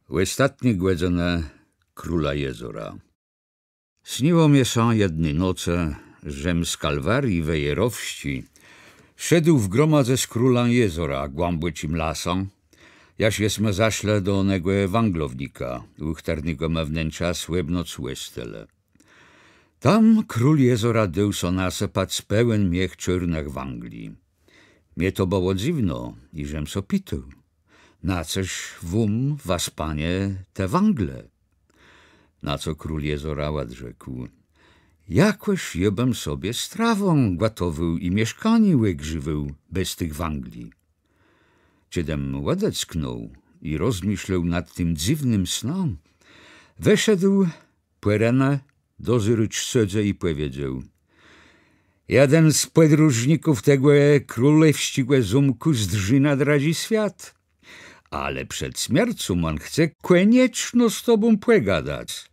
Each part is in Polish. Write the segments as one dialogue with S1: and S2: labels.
S1: Ostatnie głedzone króla jezora. Śniło mi się jednej noce, żem z Kalwarii Wejerowści szedł w gromadze z króla jezora, głębocim lasem, jaś jesme zaśle do onego węglownika, uchternego ma wnętrza słebno cłestele. Tam król jezora dył so nasypać pełen miech czyrnych węgli. Mnie to było dziwno i żem so pitył. Na coś wum was, panie, te węgle? Na co król jezora odrzekł: jakoś jebem sobie strawą gotowył i mieszkanie łygrzywył bez tych węgli. Ciedem ładecknął i rozmyślał nad tym dziwnym snem, weszedł płerena do zryczsodze i powiedział: jeden z podróżników tego królewściego zumku zdrży nadradzi świat, ale przed śmiercą on chce koniecznie z tobą pogadać.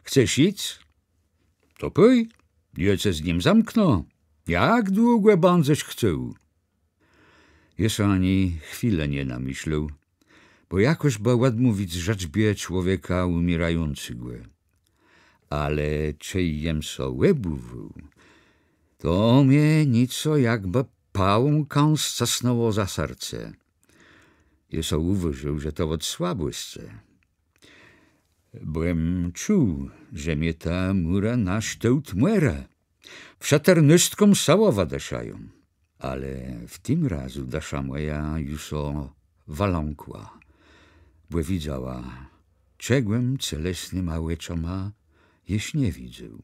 S1: Chcesz iść? To pój, ja cię z nim zamknę. Jak długo będziesz chciał? Jeszcze ani chwilę nie namyślał, bo jakoś był odmówić rzeczbie człowieka umierającego. Ale czy jem so łebuwu, to mnie nieco jakby pałką stasnęło za serce. Jeszcze uwierzył, że to od słabości. Byłem czuł, że mnie ta mura na sztyłt mera. Wszaternystkom sałowa daszają. Ale w tym razu dasza moja już waląkła, bo widziała, czegłem celesny małeczo ma, jeś nie widział.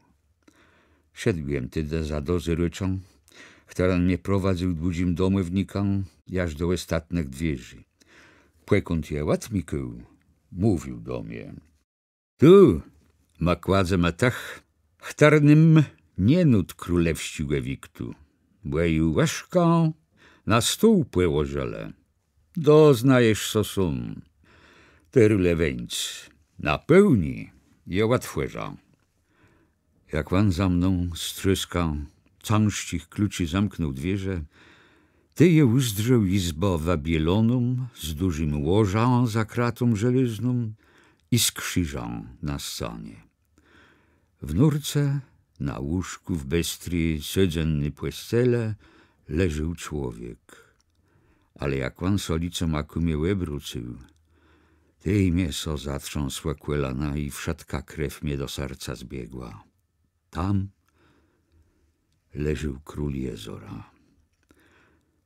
S1: Szedłem tedy za dozy ryczą, która mnie prowadził dłudzim domownikom, aż do ostatnich dwierzy. Płekąd je łatmiku, mówił do mnie: tu, makładze matach, chtarnym nie nut królewściłe wiktu, bo i łaszką na stół położele. Doznajesz sosum. Terule więc, na pełni je łatwejża. Jak pan za mną stryska cąścich kluczy zamknął dwierze, ty je uzdrzał izbo wabielonum z dużym łożą za kratą żelazną i z krzyżą na scenie. W nurce, na łóżku w bestrii sedzenny płescele, leżył człowiek. Ale jak pan solico makumie łebrucył, tej mięso zatrząsła kłelana i wszatka krew mnie do serca zbiegła. Tam leżył król jezora.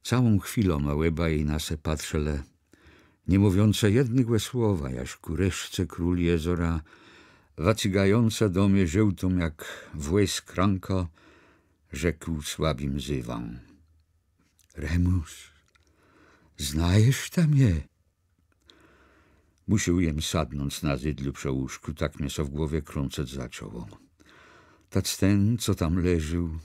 S1: Całą chwilą ma łeba jej nase patrzele, nie mówiące jednego słowa, jaś ku reszce król jezora, wacygająca do mnie żółtą jak włys kranko, rzekł słabim zywą: Remus, znajesz ta mnie? Musiałem sadnąć na zydlu przy łóżku, tak mnie so w głowie krąceć zaczęło. Tac ten, co tam leżył,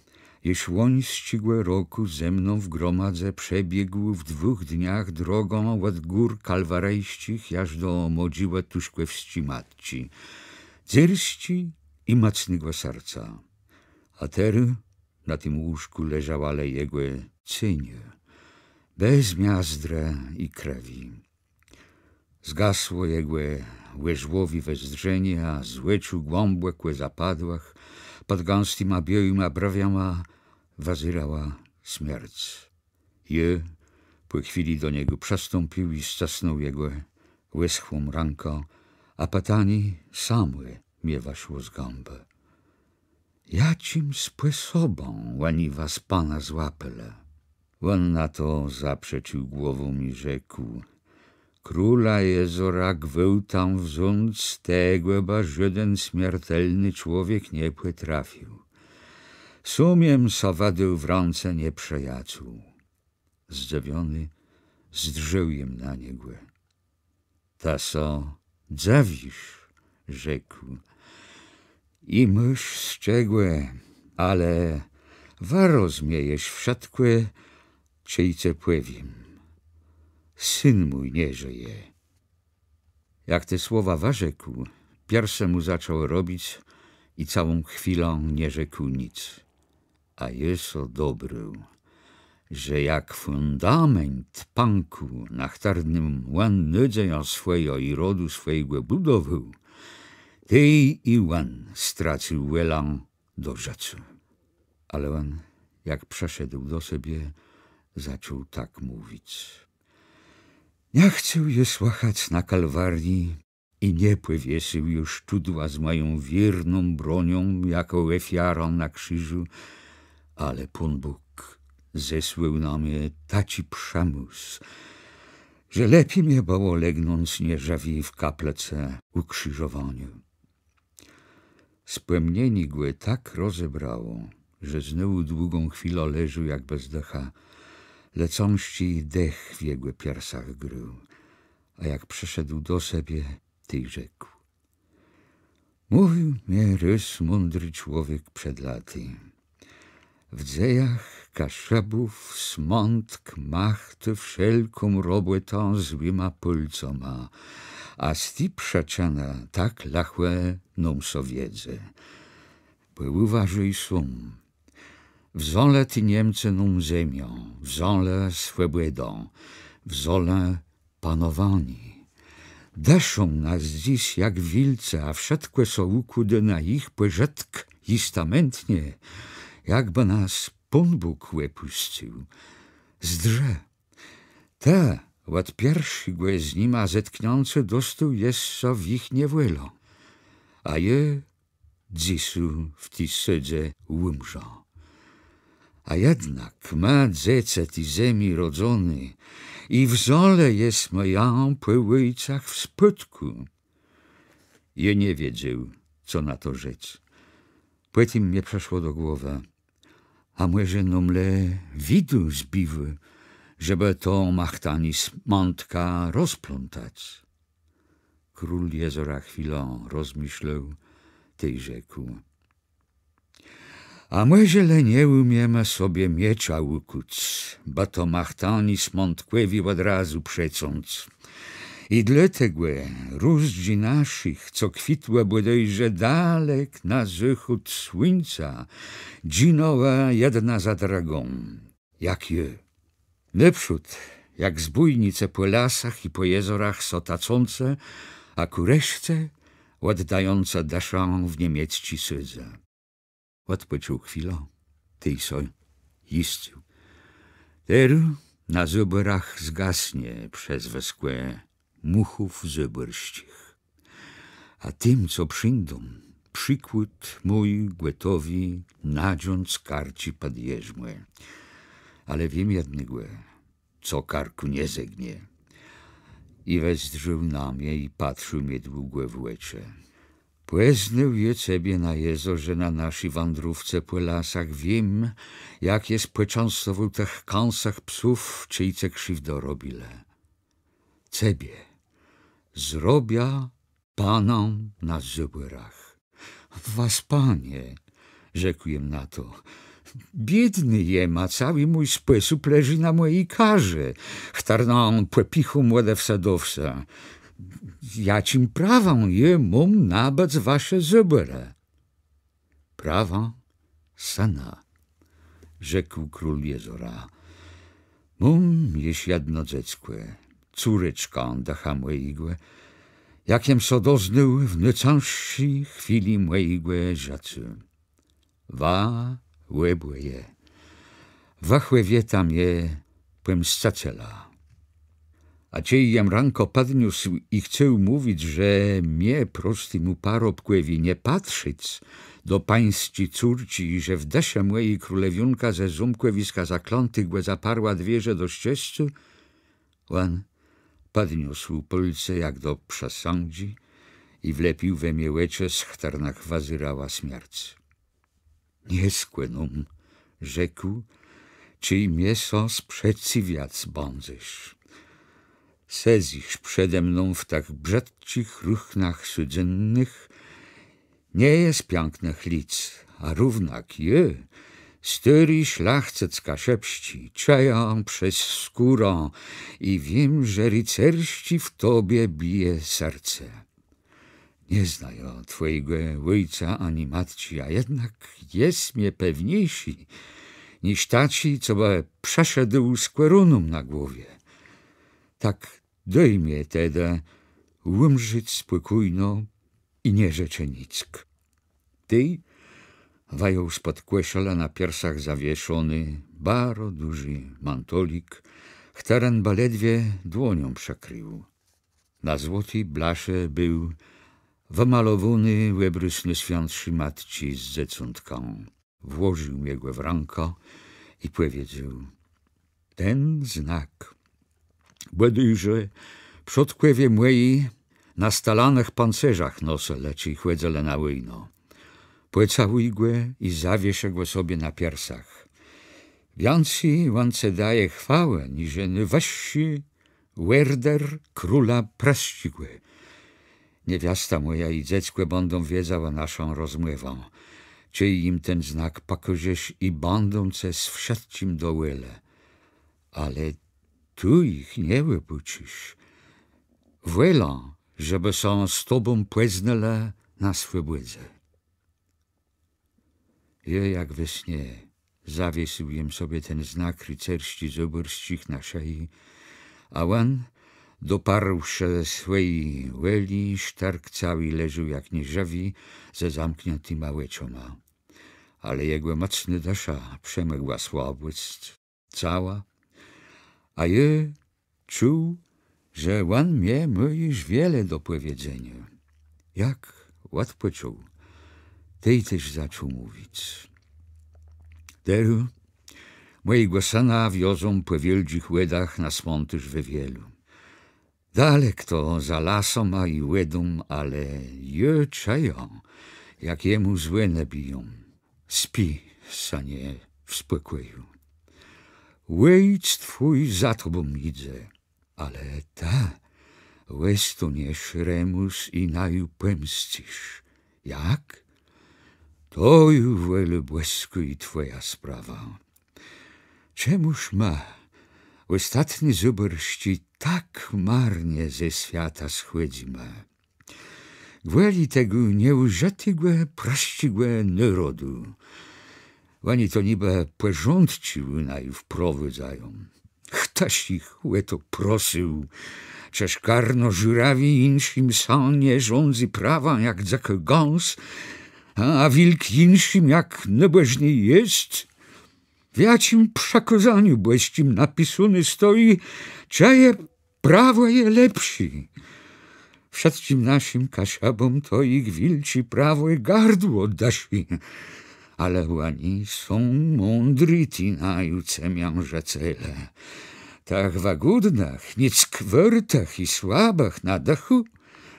S1: jeś łoń ścisłe roku ze mną w gromadze przebiegł w 2 dniach drogą od gór kalwarejścich, aż do modziłe tuszkłewści matci, dzierści i macnego serca. A tery na tym łóżku leżała jego cienie, bez miazdre i krewi. Zgasło jego łyżłowi wezdrzenie, a złeczu głębokłe zapadłach, pod gęstyma białyma brawiama wazyrała śmierć. Je po chwili do niego przystąpił i stasnął jego wyschłą rękę, a pytanie same mnie waszło z gęby: jacim sposobem łani was pana złapele? On na to zaprzeczył głową i rzekł: króla jezora gwałtam wząc tego, ba żaden śmiertelny człowiek nie potrafił. Sumiem sowadył w ręce nie przejaciół. Zdziwiony zdrzełem na niego. Ta so dzawisz, rzekł. I mysz szczegłe, ale waro zmiejesz wszatkłe, czyjce płewim. Syn mój nie żyje. Jak te słowa warzekł, pierwsze mu zaczął robić i całą chwilą nie rzekł nic. A jeso dobry, że jak fundament panku, na którym łan nadzieja swojego i rodu swojego budował, tej i łan stracił welan do rzeczy. Ale on, jak przeszedł do siebie, zaczął tak mówić. Nie chcę je słuchać na Kalwarii i nie powiesił już czudła z moją wierną bronią jako ofiarą na krzyżu, ale Pan Bóg zesłał na mnie taci przemus, że lepiej mnie było legnąć nieżawi w kaplece ukrzyżowaniu. Spłemnieni go tak rozebrało, że znowu długą chwilę leżał jak bez decha, lecąści dech w jego piersach grył, a jak przeszedł do siebie, tej rzekł. Mówił mnie rys mądry człowiek przed laty. W dzejach kaszebów smątk machty wszelką robotą złyma pulcoma, a sti przeczana tak lachłe nom so wiedzę. Bo uważaj sum. W zole ty Niemcy nom ziemią, w zole swobodą, w zole panowani. Deszą nas dziś jak wilce, a wszystkie są ukudy na ich pożytk istamente, jakby nas Pan Bóg wypuścił. Zdrze. Te od pierwszego z nima zetkniące dostał jeszcze w ich niewolę, a je dzisu w tej sydze umrzą. A jednak ma dziecę tej ziemi rodzony i w zole jest moja po ojcach w spytku. Je nie wiedział, co na to rzec. Potem mnie przeszło do głowy, a może nomle widu zbiwy, żeby to machtani smątka rozplątać. Król jeziora chwilą rozmyślał, tej rzekł. A może nie umiemy sobie miecza ukuć, bo to machtani smątkwewi od razu przecąc. I dlatego różdzi naszych, co kwitła bodajże dalek na zachód słońca, dżinowa jedna za drugą, jak je. Naprzód, jak zbójnice po lasach i po jezorach sotacące, a ku reszcie oddające deszą w niemiecki sydze. Odpoczął chwilę, tej so iścił. Teru na zuborach zgasnie przez weskłe muchów zuborścich. A tym, co przyjdą, przykład mój gotowi nadziąc karci podjeżdżmy. Ale wiem jednego, co karku nie zegnie. I wezдрzył na mnie i patrzył mnie długo w oczy. Poznał je ciebie na jezorze na naszej wędrówce po lasach. Wiem, jak jest poczęstował tych kąsach psów, czyjce krzywdo robile. Ciebie zrobia panom na zuborach. Was, panie, rzekłem na to, biedny jem, a cały mój sposób leży na mojej karze. Chtarną popichu młode wsadowca. Jacim prawą je mum nabec wasze zubore? Prawa sana, rzekł król jeziora. Mum jest jedno dziecko, córeczka dacha mojego, jakiem so doznał w najcięższej chwili mojego życia. Wa łebłe je, wachłe tam je pomstacela. A ciej jem ranko podniósł i chciał mówić, że mnie prostemu parobkłowi nie patrzyć do pańści córci i że w desze mojej królewionka ze zumkłowiska zaklątych go zaparła dwierze do ścieżcu, on podniósł palce jak do przesądzi i wlepił we mnie łycze, z których wazyrała śmierć. Nie skłenom, rzekł, czyj mięso sprzeciwiać będziesz. Sezisz przede mną w tak brzydkich ruchnach codziennych, nie jest pięknych lic, a równak je, stary szlachcic kaszepści, czają przez skórę i wiem, że rycerści w tobie bije serce. Nie znają twojego ojca ani matci, a jednak jest mnie pewniejsi, niż taci, co by przeszedł z kłerunum na głowie. Tak dojmie teda umrzeć spokojno i nie rzecze nick. Ty wają spod kłesiola na piersach zawieszony, baro duży mantolik, chteren baledwie dłonią przekrył. Na złotej blasze był wymalowany łebrysny świętszy matci z zecątką. Włożył jego w rękę i powiedział: ten znak będziże przodkłewie mojej na stalanych pancerzach nosę, leci chłedzele na łyjno. Pocałuj go i zawieś go sobie na piersach. Więcej łance daje chwałę, niżeny wyższy werder króla praścigły. Niewiasta moja i dziecko będą wiedziała naszą rozmową, czy im ten znak pakozieś i będą ce z wszystkim dołyle. Ale tu ich nie wypucisz. Wolę, żeby są z tobą poznale na swobodze. Ja jak we śnie zawiesiłem sobie ten znak rycerści zoborścich na szyi, a on, doparłszy swojej łeli, sztark cały leżał jak nieżywy, ze zamkniętyma łecioma. Ale jego mocny dusza przemygła słabość cała, a ja czuł, że on ma już wiele do powiedzenia. Jak odpoczął, tej też zaczął mówić. Teru mojego syna wiozą po wielkich łedach na słontyż we wielu. Dalek to za lasом, a i łedą, ale je czają, jak jemu złe nie biją. Spi, sanie, w spokoju. Łejc twój za tobą idzie, ale ta łestunie remus i naju pemścisz. Jak? To ju wiele błysku i twoja sprawa. Czemuż ma ostatni zuberści tak marnie ze świata schłedzima? Gweli tego nieużytego, praścigłe narodu. Oni to niby porządciły naju wprowadzają. Ktoś ich łeto prosił, czyż karno żurawi inszym sam nie rządzi prawa jak dzeko gąs, a wilk inszym jak niebożny jest. W jacim przekazaniu błeścim napisany stoi, czaje prawo je lepszy. Wszystkim naszym kasiabom to ich wilci prawo i gardło oddasi. Ale oni są mądri, ti naju cemiąże cele. Tak w agudnach, nic kwertach i słabach na dachu,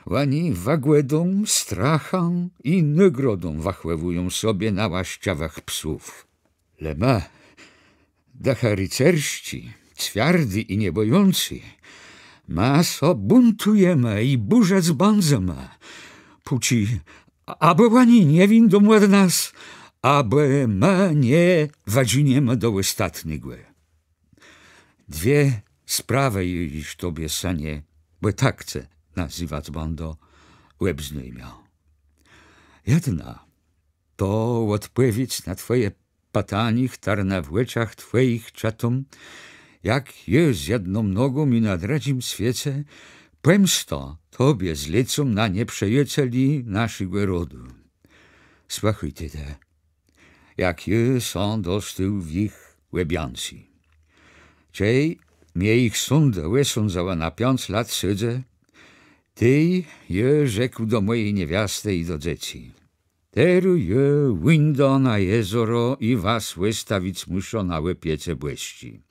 S1: oni wagłedą, strachą i nagrodą wachłewują sobie na łaściawach psów. Lema, dacha rycerści, twardy i niebojący, ma so buntujemy i burzec bandzema. Puci, aby oni nie windą od nas, aby ma nie wadziniemy do ostatniego. Dwie sprawy już tobie, sanie, bo tak chcę nazywać będą, łebzny miał. Jedna to odpowiedź na twoje pytanie, tarna w łeczach twoich czatom, jak je z jedną nogą i na drugim świecie, pemsto tobie zlecą na nieprzyjacieli naszego rodu. Słuchaj te, jak je są dostał w ich łebiancy. Czej mnie ich sąda wysądzała na 5 lat siedzę, ty je rzekł do mojej niewiasty i do dzieci. Teru je windą na jezoro i was wystawić muszą na łypiece błeści.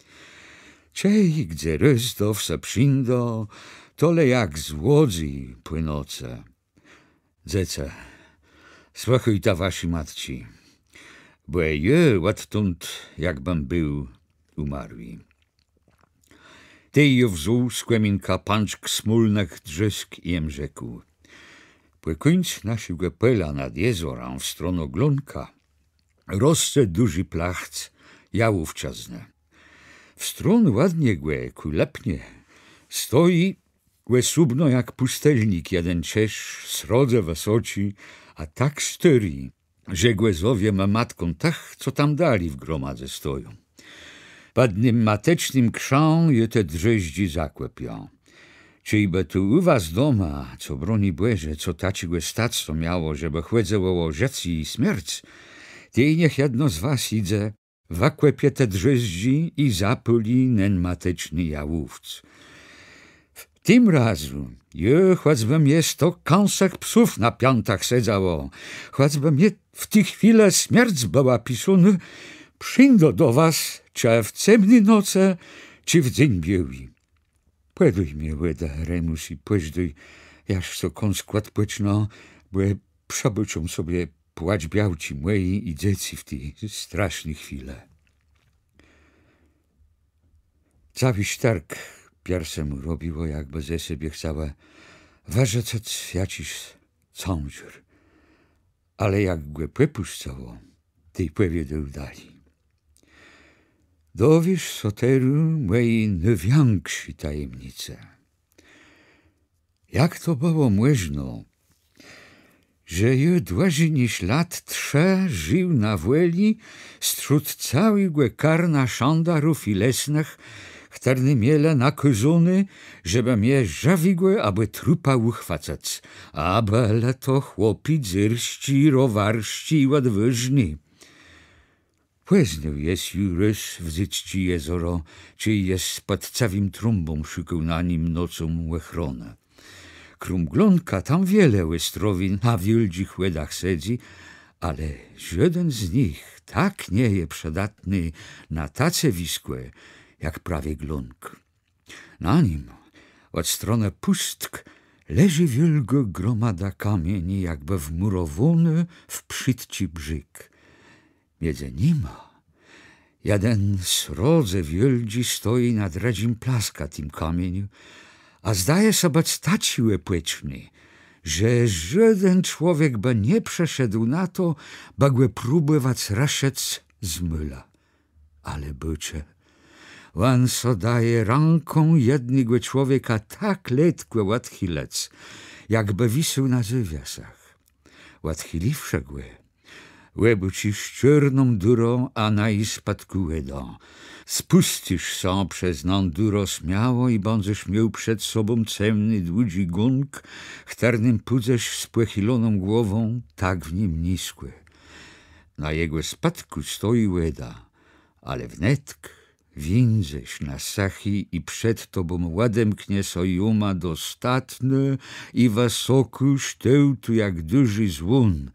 S1: Czej, gdzie ryzdów se przyndo, tole jak z łodzi płynoce. Dzece, słuchaj ta wasi matci, bo je odtąd, jakbym był umarły. Ty je wzuł z kłeminka panczk smólnych drzysk i jem rzekł. Po końcu naszego pela nad jezorem w stronę Glonka rosce duży plachc jałów czasne. W stronę ładnie głe kulepnie stoi głe subno jak pustelnik jeden czesz, srodze wysoci, a tak story, Rzekłe zowiem a matkom, tak, co tam dali w gromadze stoją. Padnym matecznym krzą je te drzeździ zaklepią. Czyjby tu u was doma, co broni Boże, co taciłe stactwo miało, żeby chłedzeło rzec i śmierć, tej niech jedno z was idzie, wakłepie te drzeździ i zapyli nen mateczny jałówc. W tym razu, choćbym je 100 kąsek psów na piątach sedzało, choćbym je w tych chwilę śmierć była pisony, przyjdę do was, czy w ciemnej noce, czy w dzień bieli. Płeduj mnie, łeda, Remus, i późduj, jaż co kon skład płeczno, bo przebyczą sobie płać białci mojej i dzieci w tej strasznej chwile. Cały stark piersem robiło, jakby ze siebie chciała warzec jakiś cążur, ale jak go wypuszczało, tej pływie do udali. Dowiesz, soteru, mojej największej tajemnicy. Jak to było możno, że je dłużej niż lat 3 żył na woli stród całego karna szandarów i lesnych, które miele nakazane, żeby mnie żawigłe, aby trupa uchwacać, ale to chłopi dzyrści, rowarści i odważni. Później jest już w zyczci jezoro, czy jest pod całym trumbą szukał na nim nocą łechronę. Krumglonka tam wiele łystrowin na wieldzich łedach sedzi, ale żaden z nich tak nie je przydatny na tace wiskłe, jak prawie glonk. Na nim, od strony pustk, leży wielga gromada kamieni, jakby wmurowany w przytci brzyk. Między nima jeden srodze wielgi stoi nad radzim plaska tym kamieniu, a zdaje sobie stać siłę płeczny, że żaden człowiek by nie przeszedł na to, by go próbować raszec z myla. Ale bycze, on so daje ręką jednego człowieka tak letko odchylec, jakby wisił na zawiasach. Odchyliwszy go, łebuci szczerną durą, a na i spadku łedą. Spustisz się przez non duro śmiało i będziesz miał przed sobą ciemny, dłudzi gung, którym pójdziesz z pochyloną głową, tak w nim niskły. Na jego spadku stoi łeda, ale wnetk windziesz na sachi i przed tobą łademknie sojuma dostatny i wysoko sztyłtu jak duży złun.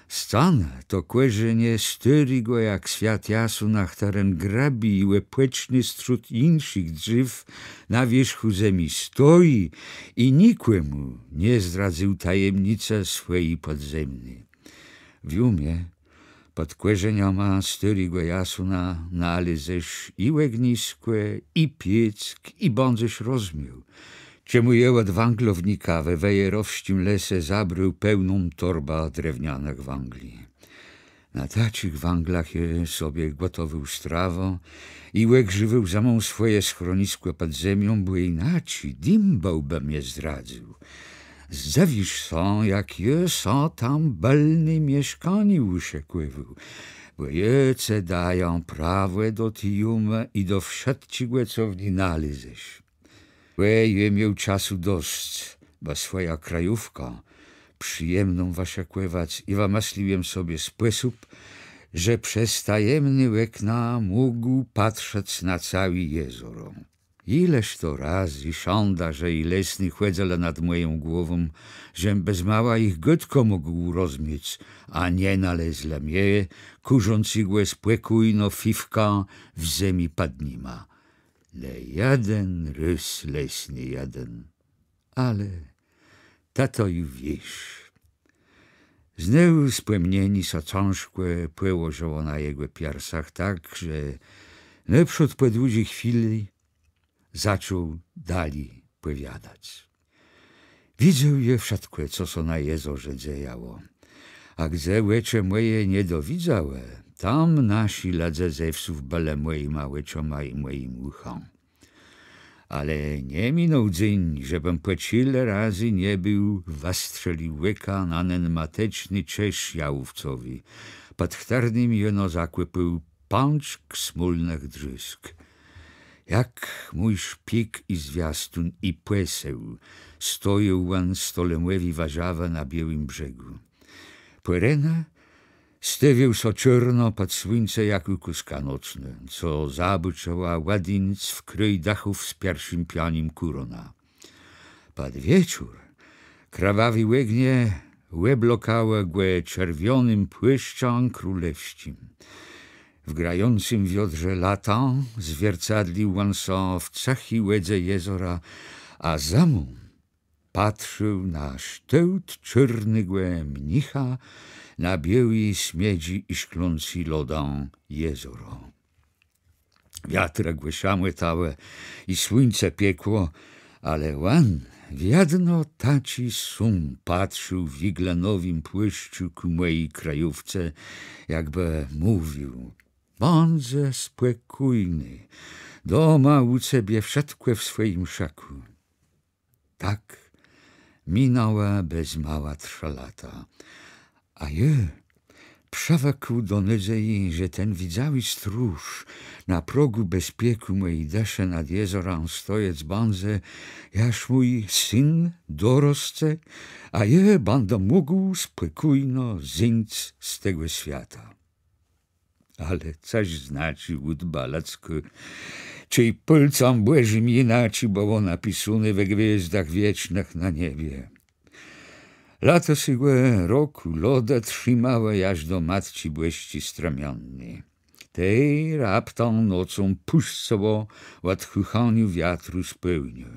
S1: Stan to kłeżenie styri go jak świat jasu, na którym grabi i łepłeczny stród inszych drzew na wierzchu ziemi stoi i nikłemu nie zdradził tajemnicę swojej podziemnej. W jumie pod kłeżenioma styrigo jasuna nalezesz i łegniskłe, i pieck, i będziesz rozmiał. Czemu je od węglownika we wejerowścim lesie zabrył pełną torba drewnianych węgli. Na tacich węglach je sobie gotowył strawę i łek żywył za mą swoje schronisko pod ziemią, bo inaczej dymbał by mnie zdradził. Zdziwisz są, jak je są tam belny mieszkani uszekływał, bo jece dają prawo do tijumy i do wszetcigłe, co w nie nalezesz. Je miał czasu dość, bo swoja krajówka przyjemną waszekływać i wymyśliłem sobie sposób, że przez tajemny łekna mógł patrzeć na całe jezoro. Ileż to razy szandarze i lesny chłedzele nad moją głową, żem bez mała ich gotko mógł rozmieć, a nie nalezle mnie, kurząc igłę spłekujno fifka w ziemi padnima. Le jeden rys lesny jeden, ale tato już wiesz. Znowu spłemnieni so ciążkłe płyło na jego piersach tak, że naprzód po długiej chwili zaczął dali powiadać. Widział je wszystko, co so na jezorze dziejało, a gdzie łecze moje nie dowidziałe, tam nasi ladze zewsów bele mojej małe czoma i moim uchom. Ale nie minął dzień, żebym po tyle razy nie był wastrzelił łyka na nen mateczny Czesz jałówcowi. Pod chtarnym jeno zakłypył pączk smólnych drzysk. Jak mój szpik i zwiastun i płeseł stoją łan stolemłewi warzawa na białym brzegu. Płerena stewiał so czerno pod słońce jak ukuska nocne, co zabuczała ładinc w kryj dachów z pierwszym pianim kurona. Pod wieczór krawawi łegnie łeblokałe głę czerwionym płyszczą królewścim. W grającym wiodrze lata zwiercadlił on so w cachi łedze jezora, a za mu patrzył na sztełt czernygłe mnicha na białej śmiedzi i szklący lodą jezoro. Wiatry głęszamy tałe i słońce piekło, ale łan w jedno taci sum patrzył w iglanowym płyszczu ku mojej krajówce, jakby mówił: bądźże spokojny, doma u ciebie wszystko w swoim szaku. Tak minęła bez mała 3 lata, a je przewakł do nadziei, że ten widzały stróż na progu bezpieku mojej desze nad jezorem stojec bądźże, jaż mój syn dorosce, a je będę mógł spokojno zejść z tego świata. Ale coś znaczy łód balacko, czyj pylcom błeżym inaczej było napisane we gwiezdach wiecznych na niebie. Lato sigłe roku loda trzymała aż do matci błeści stramiennej. Tej raptą nocą puszczoło w odchuchaniu wiatru spełniu.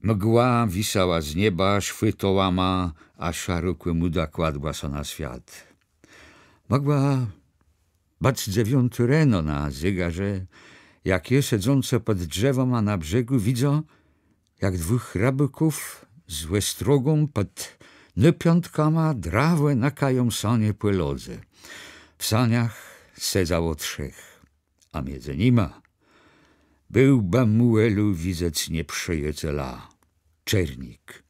S1: Mgła wisała z nieba, szwytołama, a szarokłe muda kładła so na świat. Mogła bać 9 rano na zegarze, jak je siedzące pod drzewem, a na brzegu widzą, jak 2 hrabyków z łestrogą pod nypiątkama drawę nakają sanie po lodze. W saniach sedzało 3, a między nima był Bamuelu widzec nieprzyjaciela, Czernik.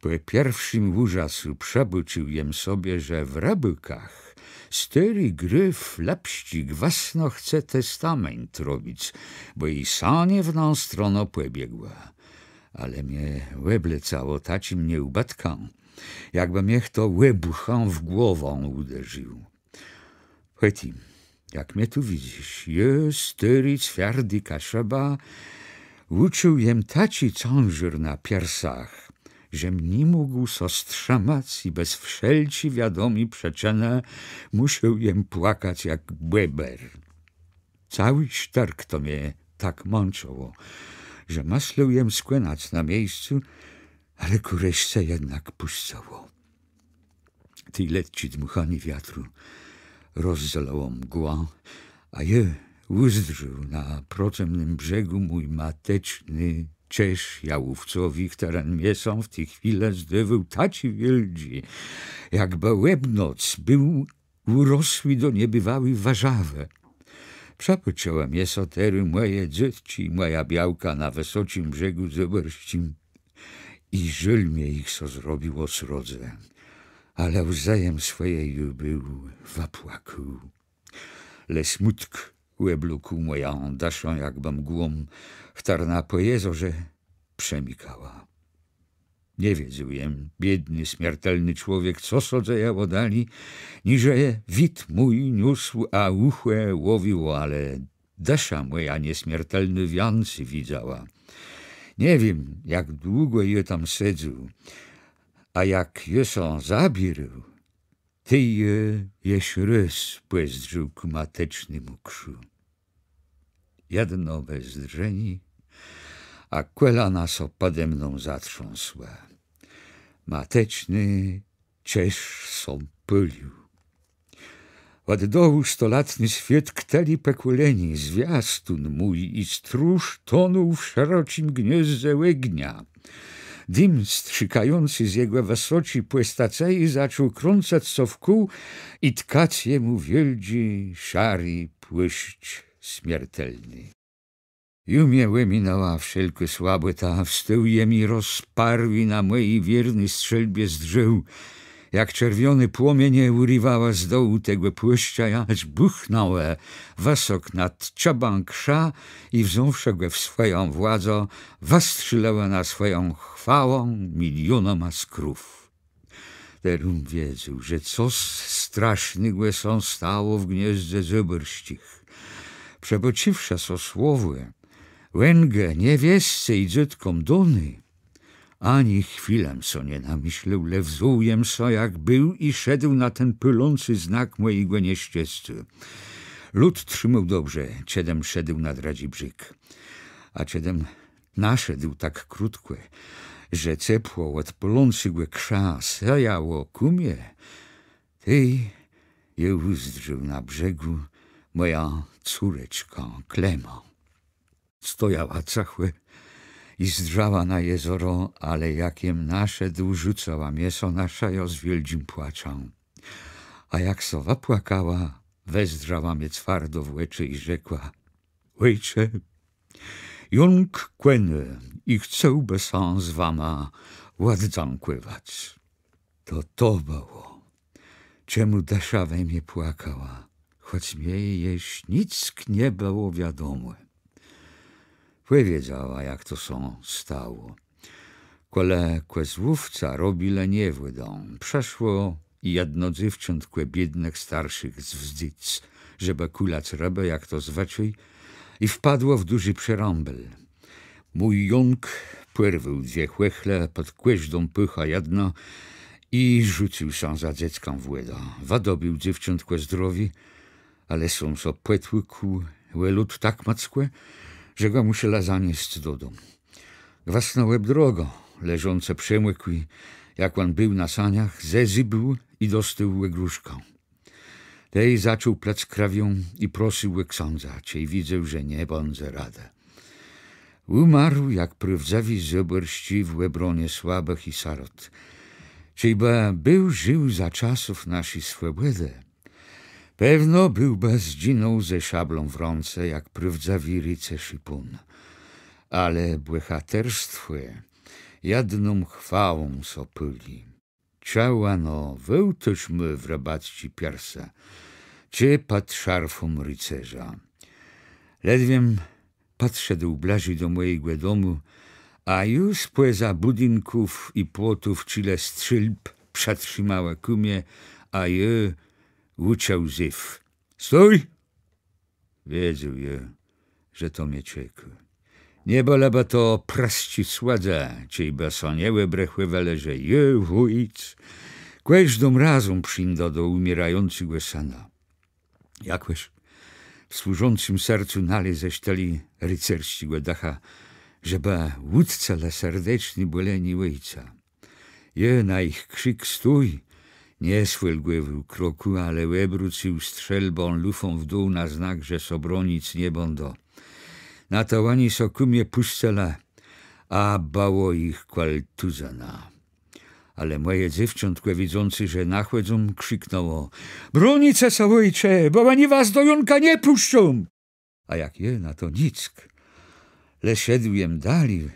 S1: Po pierwszym ужасу przebuczył jem sobie, że w rabykach stary gryf lapścik własno chce testament robić, bo i sanie wną stronę pobiegła. Ale mnie łeblecało taci mnie ubatką, jakby mnie kto łebuchą w głową uderzył. Chętim, jak mnie tu widzisz, je stary twardy kaszaba uczył jem taci ciążyr na piersach, żem nie mógł so strzamać i bez wszelci wiadomi przyczynę musiał jem płakać jak błeber. Cały sztark to mnie tak mączyło, że masleł jem skłęnać na miejscu, ale kureszce jednak puszczało. Tej letci dmuchanie wiatru rozzalało mgła, a je uzdrzył na procemnym brzegu mój mateczny Czesz jałówcowi, który mnie są w tej chwili zdywał taci wieldzi, jakby łebnoc był urosły do niebywałej warzawy. Przepoczęła esotery moje dzieci, moja białka na wysocim brzegu zoberścim i żyl mnie ich so zrobiło srodze, ale wzajem swojej był wapłaku. Le smutk łebluku moją daszą jakby mgłą, wtarna po jezorze przemikała. Nie wiedział jem, biedny, śmiertelny człowiek, co sodzejało dali, niże wid mój niósł, a uchłe łowił, ale dasza moja nieśmiertelny wiancy widziała. Nie wiem, jak długo je tam sedził, a jak je są zabierł, ty je jeszcze raz płezdrzył ku matecznemu krzu. Jedno bezdrzeni, a kwelana so pode mną zatrząsła. Mateczny Czesz są pylił. Od dołu 100-latny świat kteli pekuleni, zwiastun mój i stróż tonął w szerocim gnieździe łegnia. Dym strzykający z jego wysoci płestacei zaczął krącać co w kół i tkać jemu wielgi szary płyszcz śmiertelny. Jumiały minęła wszelkie słabe ta, wstył je mi rozparł i na mojej wiernej strzelbie zdrzył. Jak czerwiony płomienie urywała z dołu tego płyszcza, aż buchnąłe wysok nad czabanksza i wziąwszy go w swoją władzę, wystrzylała na swoją chwałą milionoma skrów. Terum wiedział, że coś strasznego się stało w gnieździe zybyrścich. Przebociwszy so słowy, łęgę niewiesce i dzieckom dony, ani chwilę so nie namyślał, le wzułem so jak był i szedł na ten pylący znak mojego nieszczęścia. Lud trzymał dobrze, ciedem szedł na dradzi brzyk, a ciedem naszedł tak krótko, że cepło od pylącego krza sejało kumie. Tej je uzdrzył na brzegu moja córeczka Klema. Stojała cachłe i zdrzała na jezoro, ale jakiem naszedł, rzucała mięso nasza z wielkim płaczą. A jak sowa płakała, wezdrała mnie twardo w łecze i rzekła: Ojcze, jąk kłeny i chcę sam z wama ładzankować. To było, czemu dasza we mnie płakała, choć mnie jeść nic nie było wiadomo. Wiedziała, jak to są stało. Kole kłezłówca robile nie wydą. Przeszło i jedno dziewczątko biednych starszych z wzdyc, żeby kulać rybę, jak to zwaczyj, i wpadło w duży przerąbel. Mój jąk płerwył dwie chłechle, pod kłeźdą pycha jedno i rzucił się za dzieckiem w łeda. Wadobił dziewczątko zdrowi, ale są so płetłyku, łelud tak mackłe, że go musiała zanieść do domu. Gwasnął łeb drogo, leżące przemłykł i, jak on był na saniach, zezybył i dostał łegruszką. Tej zaczął plec krawią i prosił księdza, cej widzę, że nie będzie rada. Umarł, jak prawdzawi zybyrści w łebronie słabych i sarot. Cijba był żył za czasów nasi swobody. Pewno był zginął ze szablą w ręce, jak prawdzawi rycerz i pun. Ale bohaterstwo jedną chwałą sopyli. Ciałano wełtośmy w rabatci piersa, czy pod szarfą rycerza. Ledwiem podszedł blaży do mojego domu, a już poza budynków i płotów czyle strzelb przetrzymała kumie, a je uciął zyw. Stój! Wiedział je, że to mnie czeka. Nie boleba to praści sładza, ciejba soniełe brechły wele, że je wójc. Kłeżdą razem przyjdą do umierającego sana. Jakoś w służącym sercu nale ześtali rycerskiego dacha, żeby łódca dla serdeczny boleni ojca. Je na ich krzyk stój, nie swelgły kroku, ale łebrucił strzelbą lufą w dół na znak, że sobronic nie będą. Na to oni sokumie puszczela, a bało ich kwaltuzana. Ale moje dziewczątko, widzący, że nachłedzą, krzyknęło: Bronice se, ojcze, bo oni was do Jonka nie puszczą! A jak je na to nick, le szedłem dalej,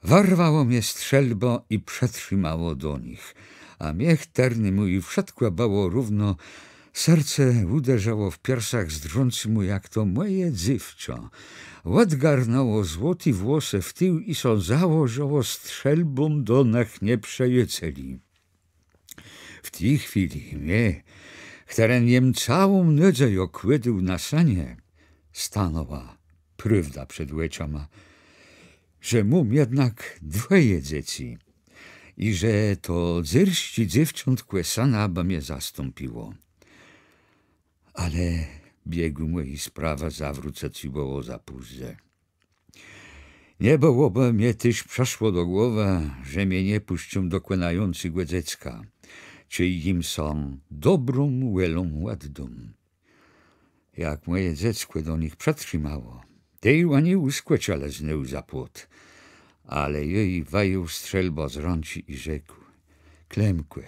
S1: warwało mnie strzelbo i przetrzymało do nich, a miech terny mój wszystko bało równo, serce uderzało w piersach zdrący mu, jak to moje dziewczę. Odgarnęło złoty włosy w tył i so założyło strzelbą do nach nie przejeceli. W tej chwili mnie, które niem całą noc okłydył na sanie, stanęła prawda przed łeczama, że mam jednak dwoje dzieci i że to dzierści dziewcząt kłesana by mnie zastąpiło. Ale biegu mojej sprawa zawrócać było za późne. Nie byłoby mnie też przeszło do głowy, że mnie nie puszczą do kłanającego dziecka, czy im są dobrą łelą ładną. Jak moje dziecko do nich przetrzymało, tej ani uskłeciale znał za płot, ale jej wajął strzelbo z rąci i rzekł: Klemkłe,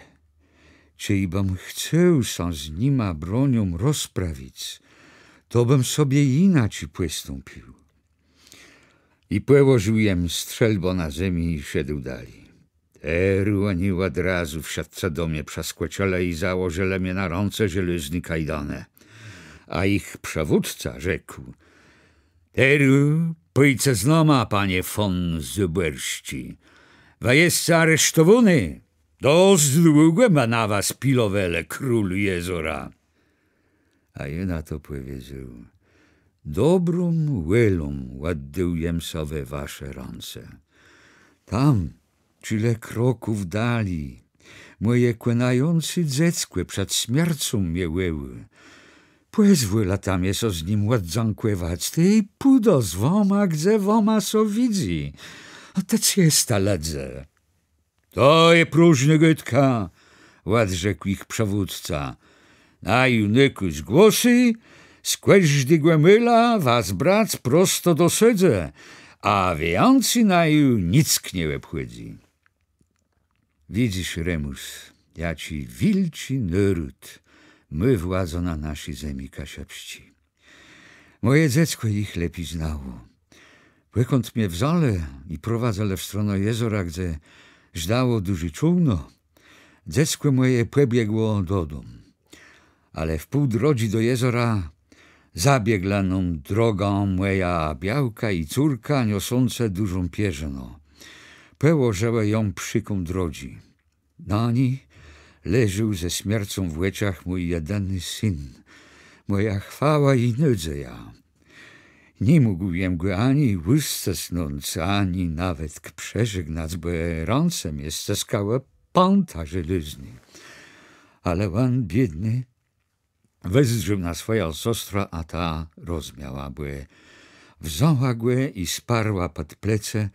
S1: czy bym chciał się z nima bronią rozprawić, to bym sobie inaczej postąpił. I położył jem strzelbo na ziemi i szedł dalej. Eru oni od razu wsiadce do mnie przaskłeciele i założyli mnie na rące żelazny kajdane. A ich przewódca rzekł: Eru, pójdźcie z noma, panie von Zuberści. Wa jest aresztowany. Dość długo ma na was pilowele, król jezora. A ja na to powiedział: Dobrą łelą ładujem sobie wasze ręce. Tam, czyle kroków dali, moje kłęnający dziecko przed śmiercią mnie łeły. Pozwól tam jest z nim ładzankować, ty pudo z woma, gdzie woma so widzi. A te ciesta ledze. To je próżny gytka, ład rzekł ich przewódca. Na junykuś głosy, skłeźdy głemyla, was brać prosto do sydze, a więcej na ju nic nie obchodzi. Widzisz, Remus, ja ci wilczy naród, my władzo na naszej ziemi kasiapści. Moje dziecko ich lepiej znało. Płekąd mnie wzale i prowadzele w stronę jezora, gdzie żdało duży czółno, dziecko moje pobiegło do domu. Ale w pół drodzi do jezora zabiegła nam drogą moja białka i córka niosące dużą pierzyno. Położyła ją przyką drodzi. Na niej leżył ze śmiercią w łeciach mój jedyny syn, moja chwała i nadzieja. Nie mógłbym go ani wyscesnąć, ani nawet przeżegnać, bo ręce mnie ściskały pąta żelazny. Ale on, biedny, wezrzył na swoją siostrę, a ta rozmiała, bo wzięła go i sparła pod plece,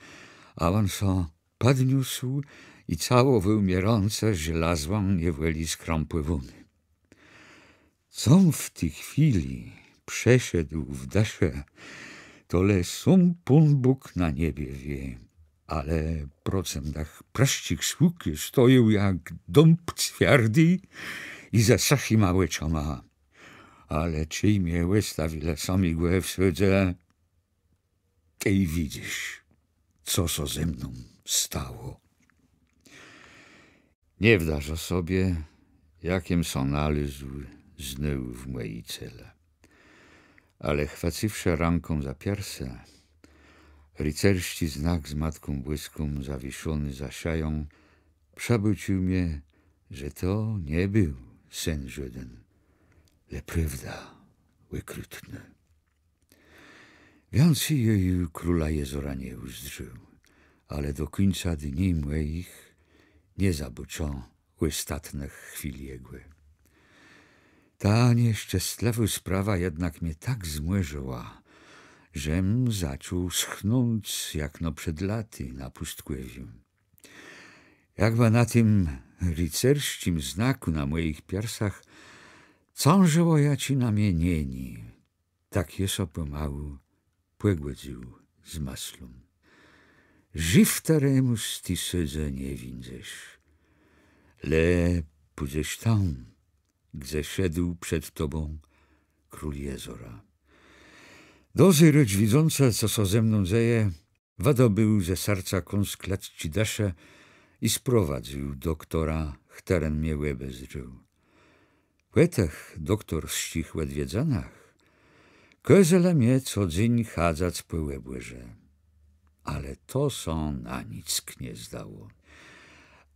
S1: a on so podniósł i całował mnie ręce żelazłą niewoli skrąpływony. Co w tej chwili przeszedł w dasze, tole sum Pan Bóg na niebie wie, ale procentach praszcik słuki stoją jak dąb twardy i za sachy małe czoma. Ale czy mnie wystawile sami głę w sydze, i widzisz, co so ze mną stało. Nie wdasz o sobie, jakiem są należł znył w mojej cele. Ale chwacywszy ręką za pierse, rycerści znak z matką błyską zawieszony za szają, przebudził mnie, że to nie był sen żaden, le prawda wykrutna. Więcej jej króla jezora nie uzdrzył, ale do końca dni moich nie zabuczą ostatnich chwil jegły. Ta nieszczęśliwa sprawa jednak mnie tak zmierzyła, żem zaczął schnąć jak no przed laty na pustkowiu. Jakby na tym rycerścim znaku na moich piersach cążyło ja ci na mienieni, tak je so pomału płegłodził z maslą. Żyw teremus ty sydze nie widzesz, le pójdziesz tam, gdzie szedł przed tobą król jezora. Dozyryć widzące, co so ze mną dzieje, wydobył ze serca kąs klatci dasze i sprowadził doktora, chteren mnie łebę zżył. Płetech doktor w ścich odwiedzanach, kozele mnie co dzień chadzać po łebłyże. Ale to są na nic nie zdało.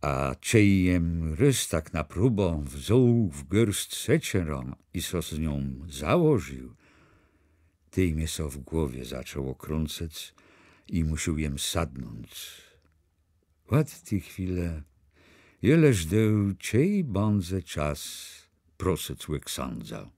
S1: A czyjem rys tak na próbą wziął w górst seczerą i so z nią założył, tej mnie so w głowie zaczęło krącać i musiał jem sadnąć. Ład tej chwile, jeleż deł, czyj bądze czas prosec łyk sądzał.